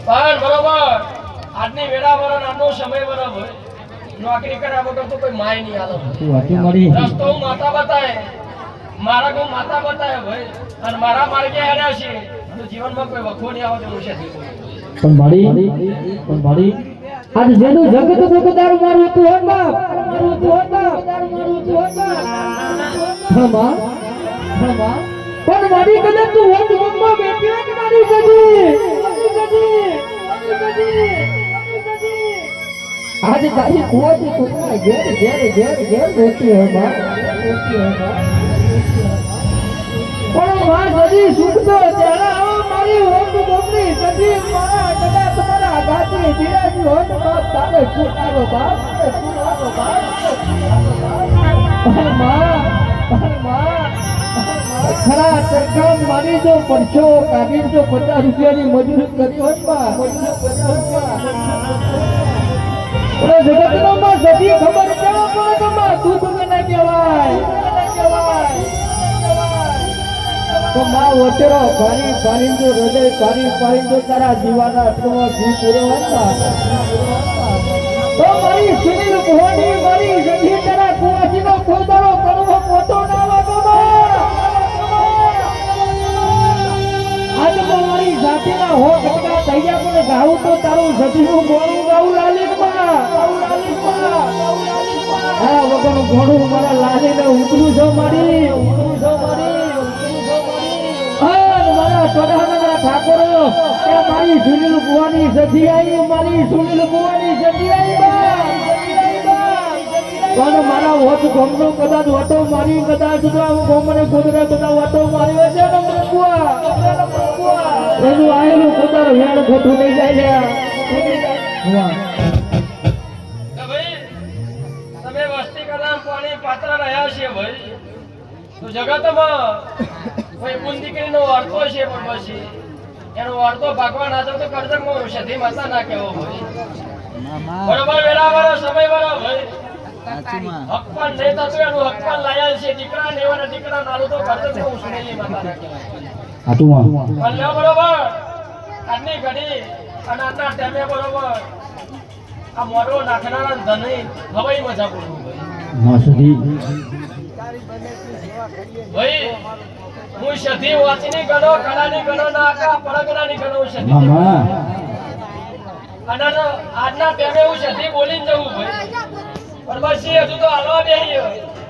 પણ બરોબર આજની વેળા વરણ આજનો સમય બરાબર નોકરી કર્યા વગર તો કોઈ માય નહીં આલો રસ્તો હું માતા બતાવે મારા હું માતા બતાવે ભાઈ અને મારા માર્ગે હેડ્યા છે તો જીવનમાં કોઈ વખો નહીં આવે તો છે પણ ભાડી આજ જેનું જગત ભોગદાર મારું તું હો બાપ મારું તું હો બાપ મારું તું હો બાપ હમા પણ મારી કદે તું હો મમ્મા બેઠી કે મારી ગજી આજ તારી કુવાથી કુકરા ઘેર બેઠી હો બાપ પણ માં ગજી સુખતો ત્યારે મારી હોટ ગોમની ગજી મારા કદા તમારા આઘાતી ધીરાજી હોટ બાપ તારે સુતારો બાપ માં ખરા સરકાર મારી જો પરચો કાઢી જો 50 રૂપિયાની મજૂરી કરી હોત માં 50 રૂપિયા જગતનો માં સદી ખબર કેવો પડે તો માં તું તમે ના કહેવાય તો માં વટેરો ભારી જો હૃદય ભારી જો તારા જીવાના અટકમાં જીવ પૂરો હતા તો મારી સુનિલ ભવાની મારી જધી તારા કુવાસીનો ખોદારો કરવો મોટો ના વાગો આજ તો મારી જાતિના હો કટકા તૈયાર મને ગાવું તો તારું જધીનું ગોળું ગાવું લાલીમાં હા વગરનું ઘોડું મારા લાલીને ઉતરું છો મારી મારા ચોડાના ઠાકોરો એ મારી સુનિલ ભવાની સધી આવી મારી સુનિલ ભવાની સધી આવી પણ મારા વોટ ગમનો કદાચ વટો મારી કદાચ ગમને ગોદરે બધા વટો માર્યો છે નંબર કુવા એનું આયેલું કુદર વેણ ખોટું નહીં જાય તમે વસ્તી કદમ પાણી પાત્ર રહ્યા છે ભાઈ તો જગતમાં કોઈ બુંદીકરીનો અર્થો છે પણ પછી એનો અર્થો ભગવાન આજો તો કરજમાં સધી માતા ના કહેવો ભાઈ બરોબર વેળા વાળો સમય વાળો ભાઈ હકપન નહીં થતું એનું હકપન લાયા છે દીકરા ને એવાના દીકરા નાલું તો કરજમાં સુનેલી માતા ના કહેવાય બરોબર આજની ઘડી અને આજના ટાઈમે બરોબર આ મોઢો નાખનારા ધની હવાઈ મજા બોલવું ભાઈ હું સધી વાંચીની ગણો કળાની ગણો ના પડગનાની ગણો સધી અને આજના ટાઈમે હું સધી બોલીને જવું ભાઈ પણ બસ હજુ તો હાલવા બેહી